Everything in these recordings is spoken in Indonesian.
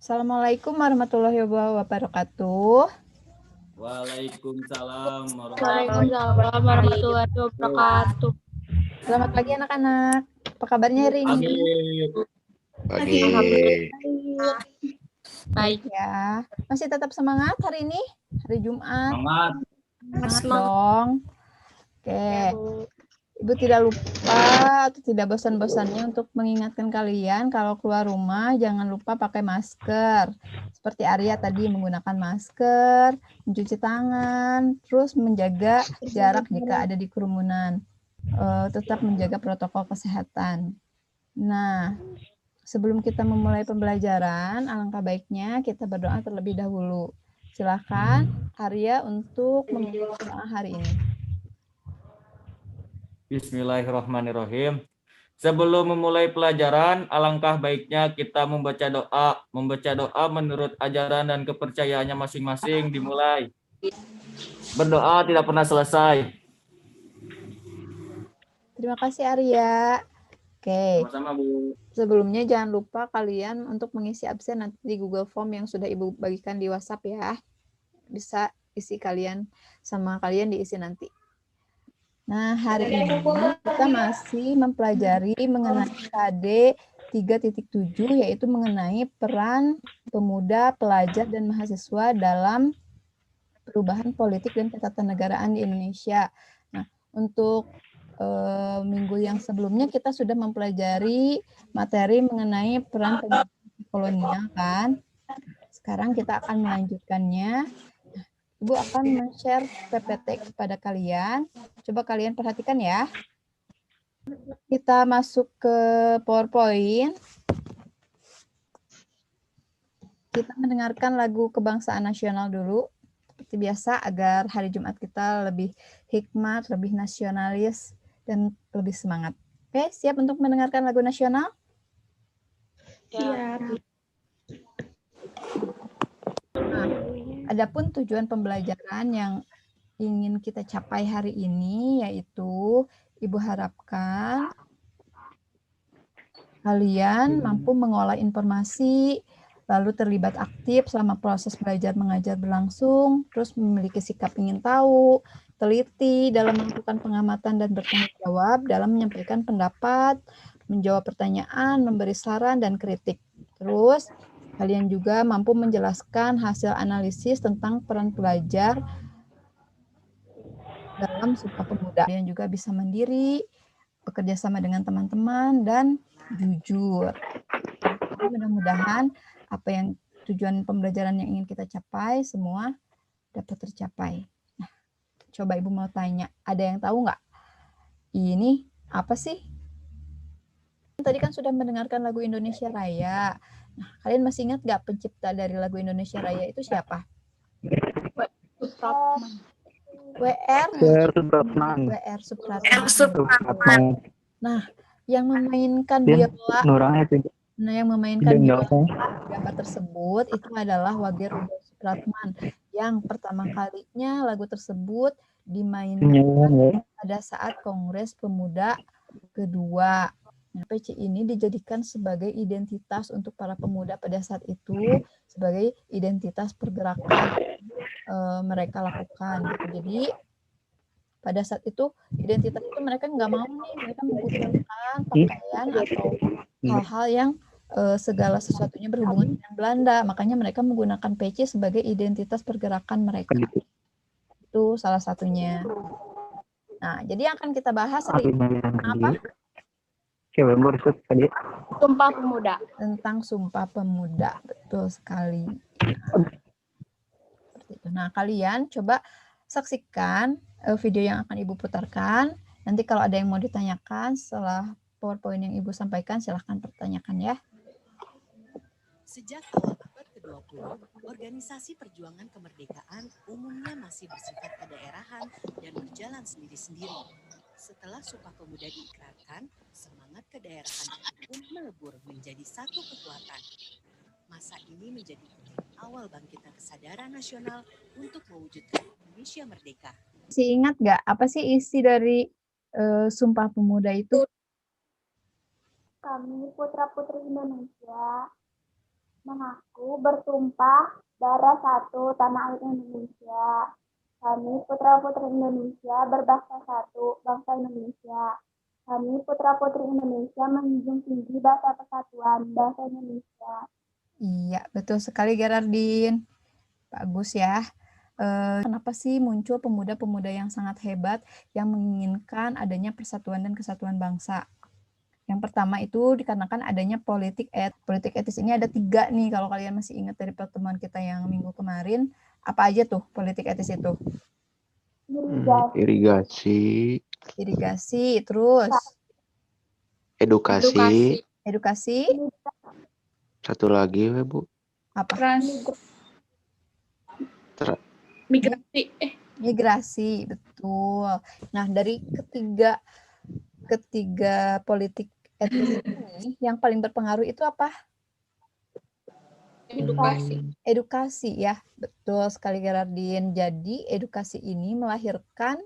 Assalamualaikum warahmatullahi wabarakatuh. Waalaikumsalam Waalaikumsalam warahmatullahi wabarakatuh. Selamat pagi anak-anak. Apa kabarnya hari ini? Pagi. Baik ya. Masih tetap semangat hari ini? Hari Jumat? Semangat dong. Oke. Ibu tidak lupa atau tidak bosan-bosannya untuk mengingatkan kalian kalau keluar rumah jangan lupa pakai masker. Seperti Arya tadi menggunakan masker, mencuci tangan, terus menjaga jarak jika ada di kerumunan. Tetap menjaga protokol kesehatan. Nah, sebelum kita memulai pembelajaran, alangkah baiknya kita berdoa terlebih dahulu. Silakan Arya untuk memulai doa hari ini. Bismillahirrahmanirrahim. Sebelum memulai pelajaran, alangkah baiknya kita membaca doa. Membaca doa menurut ajaran dan kepercayaannya masing-masing dimulai. Berdoa tidak pernah selesai. Terima kasih Arya. Oke. Sama-sama, Bu. Sebelumnya jangan lupa kalian untuk mengisi absen nanti di Google Form yang sudah Ibu bagikan di WhatsApp ya. Bisa isi kalian sama kalian diisi nanti. Nah, hari ini kita masih mempelajari mengenai KD 3.7 yaitu mengenai peran pemuda, pelajar dan mahasiswa dalam perubahan politik dan ketatanegaraan di Indonesia. Nah, untuk minggu yang sebelumnya kita sudah mempelajari materi mengenai peran pemuda kolonial kan. Sekarang kita akan melanjutkannya. Ibu akan men-share PPT kepada kalian. Coba kalian perhatikan ya. Kita masuk ke PowerPoint. Kita mendengarkan lagu Kebangsaan Nasional dulu. Seperti biasa agar hari Jumat kita lebih hikmat, lebih nasionalis, dan lebih semangat. Oke, siap untuk mendengarkan lagu nasional? Siap. Nah, adapun tujuan pembelajaran yang ingin kita capai hari ini yaitu Ibu harapkan kalian mampu mengolah informasi, lalu terlibat aktif selama proses belajar mengajar berlangsung, terus memiliki sikap ingin tahu, teliti dalam melakukan pengamatan dan bertanggung jawab dalam menyampaikan pendapat, menjawab pertanyaan, memberi saran dan kritik. Terus kalian juga mampu menjelaskan hasil analisis tentang peran pelajar dalam Sumpah Pemuda. Kalian juga bisa mandiri, bekerja sama dengan teman-teman, dan jujur. Jadi mudah-mudahan apa yang tujuan pembelajaran yang ingin kita capai semua dapat tercapai. Nah, coba Ibu mau tanya, ada yang tahu nggak? Ini apa sih? Tadi kan sudah mendengarkan lagu Indonesia Raya. Nah, kalian masih ingat nggak pencipta dari lagu Indonesia Raya itu siapa? W.R. Supratman. Nah, yang memainkan biola, gambar tersebut itu adalah Wage Rudolf Supratman yang pertama kalinya lagu tersebut dimainkan pada saat Kongres Pemuda kedua. Nah, PC ini dijadikan sebagai identitas untuk para pemuda pada saat itu, sebagai identitas pergerakan mereka lakukan. Jadi pada saat itu identitas itu mereka nggak mau nih, mereka menggunakan pakaian atau hal-hal yang segala sesuatunya berhubungan dengan Belanda. Makanya mereka menggunakan PC sebagai identitas pergerakan mereka. Itu salah satunya. Nah, jadi yang akan kita bahas hari ini apa? Sumpah Pemuda. Tentang Sumpah Pemuda. Betul sekali. Nah, kalian coba saksikan video yang akan Ibu putarkan. Nanti kalau ada yang mau ditanyakan setelah PowerPoint yang Ibu sampaikan, silahkan pertanyakan ya. Sejak awal abad ke-20, organisasi perjuangan kemerdekaan umumnya masih bersifat kedaerahan dan berjalan sendiri-sendiri. Setelah Sumpah Pemuda diikrarkan, semangat kedaerahan pun melebur menjadi satu kekuatan. Masa ini menjadi titik awal bangkitnya kesadaran nasional untuk mewujudkan Indonesia merdeka. Masih ingat nggak apa sih isi dari Sumpah Pemuda itu? Kami putra-putri Indonesia mengaku bertumpah darah satu tanah air Indonesia. Kami putra-putri Indonesia berbangsa satu, bangsa Indonesia. Kami putra-putri Indonesia menjunjung tinggi bahasa persatuan, bahasa Indonesia. Iya, betul sekali Gerardin. Bagus ya. Kenapa sih muncul pemuda-pemuda yang sangat hebat yang menginginkan adanya persatuan dan kesatuan bangsa? Yang pertama itu dikarenakan adanya politik etis. Politik etis ini ada 3 nih, kalau kalian masih ingat dari pertemuan kita yang minggu kemarin. Apa aja tuh politik etis itu? Irigasi, Irigasi, terus edukasi, edukasi, satu lagi Bu. apa? Migrasi, betul. Nah, dari ketiga politik etis ini, yang paling berpengaruh itu apa? Edukasi ya, betul sekali Gerardin. Jadi edukasi ini melahirkan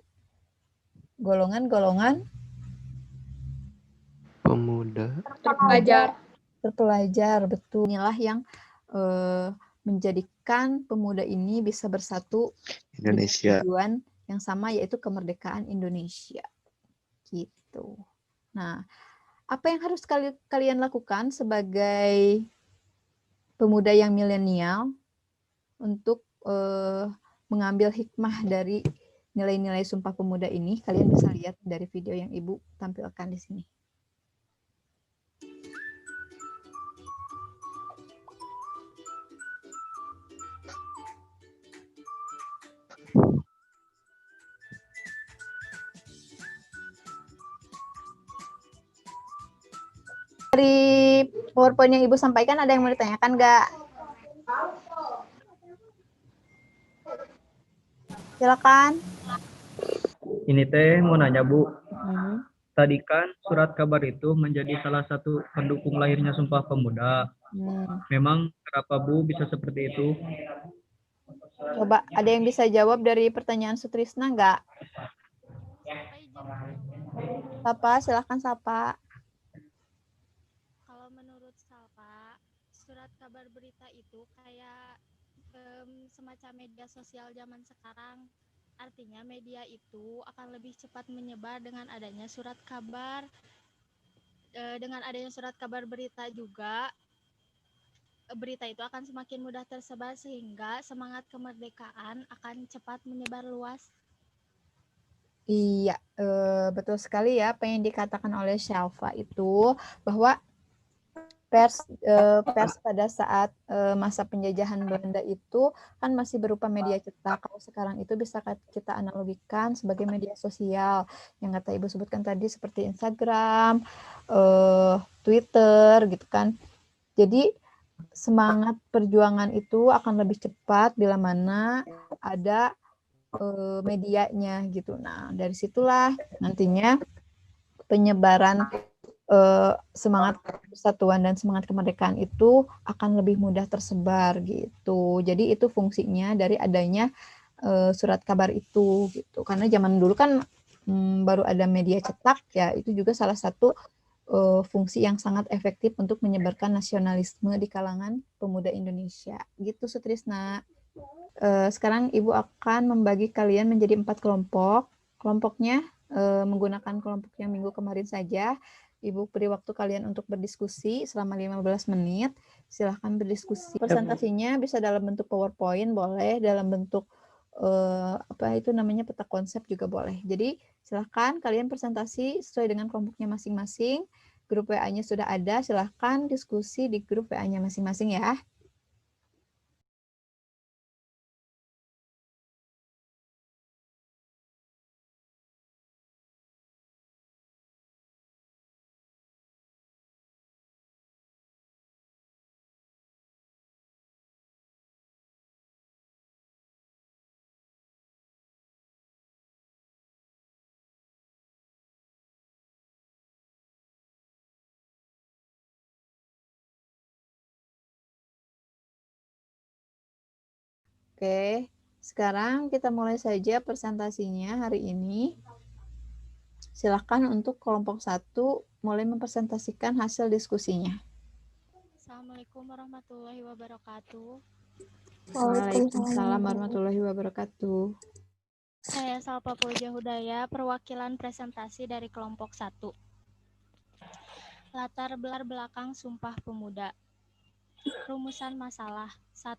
golongan-golongan Pemuda terpelajar, betul. Inilah yang menjadikan pemuda ini bisa bersatu Indonesia. dengan tujuan yang sama, yaitu kemerdekaan Indonesia. Gitu. Nah, apa yang harus kalian lakukan sebagai pemuda yang milenial untuk mengambil hikmah dari nilai-nilai Sumpah Pemuda ini? Kalian bisa lihat dari video yang Ibu tampilkan di sini. Dari PowerPoint yang Ibu sampaikan, ada yang mau ditanyakan nggak? Silakan. Ini teh mau nanya Bu. Tadi kan surat kabar itu menjadi salah satu pendukung lahirnya Sumpah Pemuda. Memang kenapa Bu bisa seperti itu? Coba ada yang bisa jawab dari pertanyaan Sutrisna nggak? Sapa, silahkan Sapa. Kalau menurut Salpa, surat kabar berita itu kayak semacam media sosial zaman sekarang. Artinya media itu akan lebih cepat menyebar dengan adanya surat kabar. Dengan adanya surat kabar berita juga, berita itu akan semakin mudah tersebar sehingga semangat kemerdekaan akan cepat menyebar luas. Iya, betul sekali ya apa yang dikatakan oleh Shalfa itu, bahwa pers pada saat masa penjajahan Belanda itu kan masih berupa media cetak. Kalau sekarang itu bisa kita analogikan sebagai media sosial yang kata Ibu sebutkan tadi, seperti Instagram, Twitter gitu kan. Jadi semangat perjuangan itu akan lebih cepat bila mana ada medianya gitu. Nah, dari situlah nantinya penyebaran semangat persatuan dan semangat kemerdekaan itu akan lebih mudah tersebar gitu. Jadi itu fungsinya dari adanya surat kabar itu gitu. Karena zaman dulu kan baru ada media cetak ya, itu juga salah satu fungsi yang sangat efektif untuk menyebarkan nasionalisme di kalangan pemuda Indonesia. Gitu Sutrisna. Sekarang Ibu akan membagi kalian menjadi 4 kelompok. Kelompoknya menggunakan kelompok yang minggu kemarin saja. Ibu beri waktu kalian untuk berdiskusi selama 15 menit. Silahkan berdiskusi. Presentasinya bisa dalam bentuk PowerPoint, boleh dalam bentuk apa itu namanya, peta konsep juga boleh. Jadi silahkan kalian presentasi sesuai dengan kelompoknya masing-masing. Grup WA-nya sudah ada, silahkan diskusi di grup WA-nya masing-masing ya. Oke, sekarang kita mulai saja presentasinya hari ini. Silahkan untuk kelompok 1 mulai mempresentasikan hasil diskusinya. Assalamualaikum warahmatullahi wabarakatuh. Waalaikumsalam warahmatullahi wabarakatuh. Saya Salpa Puja Hudaya, perwakilan presentasi dari kelompok 1. Latar belakang Sumpah Pemuda. Rumusan masalah. 1.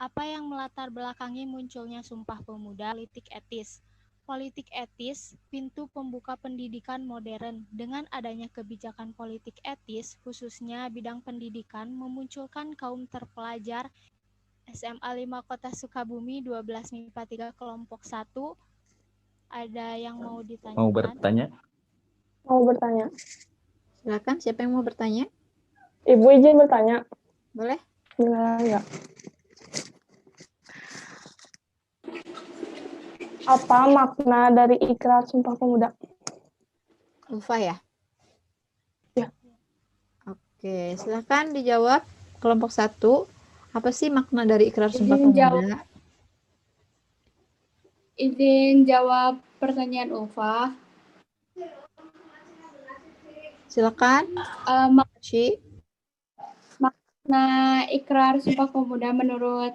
Apa yang melatar belakangi munculnya Sumpah Pemuda? Politik etis. Politik etis, pintu pembuka pendidikan modern. Dengan adanya kebijakan politik etis, khususnya bidang pendidikan, memunculkan kaum terpelajar SMA 5 Kota Sukabumi 12 MIPA 3 kelompok 1. Ada yang mau ditanyakan? Mau bertanya? Mau bertanya. Silakan, siapa yang mau bertanya? Ibu izin bertanya. Boleh? Ya. Apa makna dari ikrar Sumpah Pemuda? Ulfa ya? Ya. Oke, silakan dijawab kelompok 1. Apa sih makna dari ikrar Sumpah Pemuda? Izin jawab pertanyaan Ulfa. Silakan. Makna ikrar Sumpah Pemuda menurut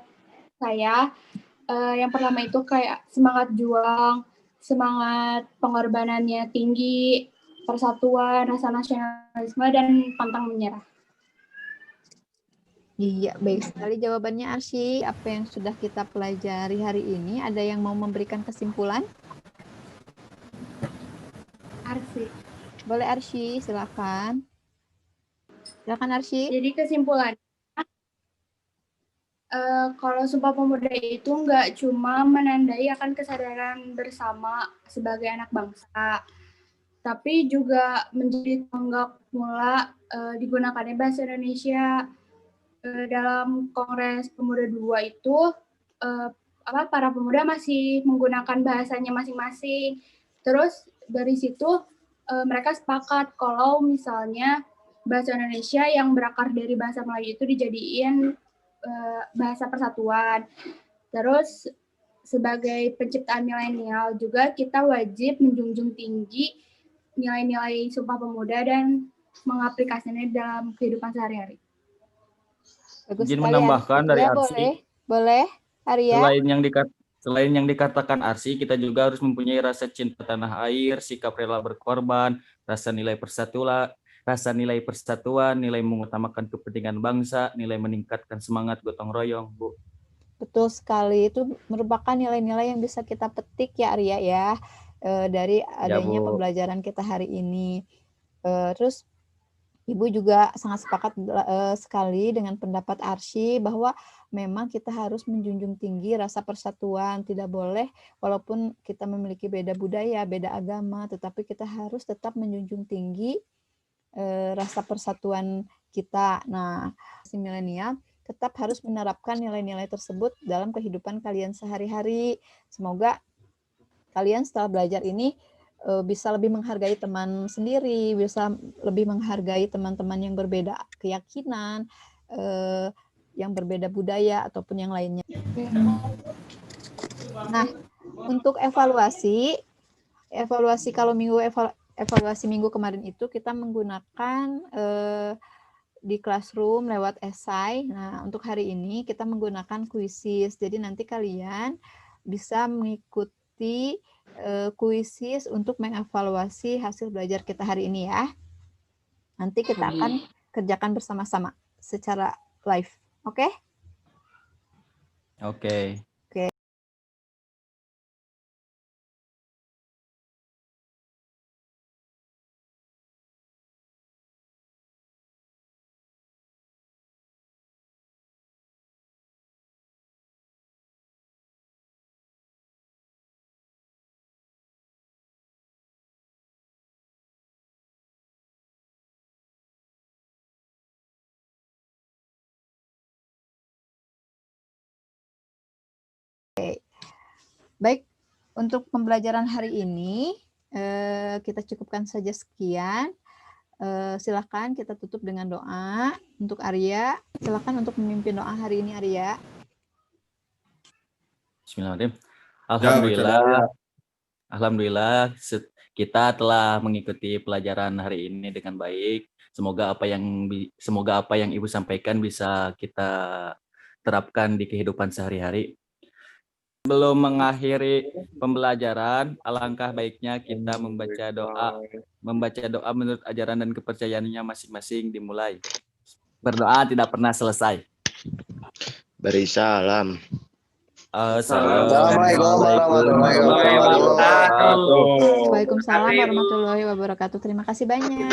saya, yang pertama itu kayak semangat juang, semangat pengorbanannya tinggi, persatuan, rasa nasionalisme, dan pantang menyerah. Iya, baik sekali jawabannya Arsy. Apa yang sudah kita pelajari hari ini, ada yang mau memberikan kesimpulan? Arsy. Boleh Arsy, silakan. Silakan Arsy. Jadi kesimpulannya, kalau Sumpah Pemuda itu nggak cuma menandai akan kesadaran bersama sebagai anak bangsa, tapi juga menjadi tonggak mula digunakannya bahasa Indonesia. Dalam Kongres Pemuda 2 itu, para pemuda masih menggunakan bahasanya masing-masing. Terus dari situ mereka sepakat kalau misalnya bahasa Indonesia yang berakar dari bahasa Melayu itu dijadiin bahasa persatuan. Terus sebagai penciptaan milenial juga kita wajib menjunjung tinggi nilai-nilai Sumpah Pemuda dan mengaplikasikannya dalam kehidupan sehari-hari. Izin menambahkan dari ya, Arsy. Boleh, Arya. Selain yang dikatakan Arsy, kita juga harus mempunyai rasa cinta tanah air, sikap rela berkorban, rasa nilai persatuan, nilai mengutamakan kepentingan bangsa, nilai meningkatkan semangat gotong royong, Bu. Betul sekali, itu merupakan nilai-nilai yang bisa kita petik ya Arya ya, dari adanya pembelajaran kita hari ini. Terus Ibu juga sangat sepakat sekali dengan pendapat Arsy bahwa memang kita harus menjunjung tinggi rasa persatuan, tidak boleh walaupun kita memiliki beda budaya, beda agama, tetapi kita harus tetap menjunjung tinggi rasa persatuan kita. Nah, si milenial tetap harus menerapkan nilai-nilai tersebut dalam kehidupan kalian sehari-hari. Semoga kalian setelah belajar ini bisa lebih menghargai teman sendiri, bisa lebih menghargai teman-teman yang berbeda keyakinan, yang berbeda budaya, ataupun yang lainnya. Nah, untuk evaluasi kalau evaluasi minggu kemarin itu kita menggunakan di classroom lewat esai. Nah, untuk hari ini kita menggunakan kuisis. Jadi nanti kalian bisa mengikuti kuisis untuk mengevaluasi hasil belajar kita hari ini ya. Nanti kita akan kerjakan bersama-sama secara live. Oke? Oke. Baik, untuk pembelajaran hari ini kita cukupkan saja sekian. Silakan kita tutup dengan doa. Untuk Arya, silakan untuk memimpin doa hari ini Arya. Bismillahirrahmanirrahim. Alhamdulillah kita telah mengikuti pelajaran hari ini dengan baik. Semoga apa yang Ibu sampaikan bisa kita terapkan di kehidupan sehari-hari. Sebelum mengakhiri pembelajaran, alangkah baiknya kita membaca doa menurut ajaran dan kepercayaannya masing-masing dimulai. Berdoa tidak pernah selesai. Beri salam. Assalamualaikum warahmatullahi wabarakatuh. Waalaikumsalam warahmatullahi wabarakatuh. Terima kasih banyak.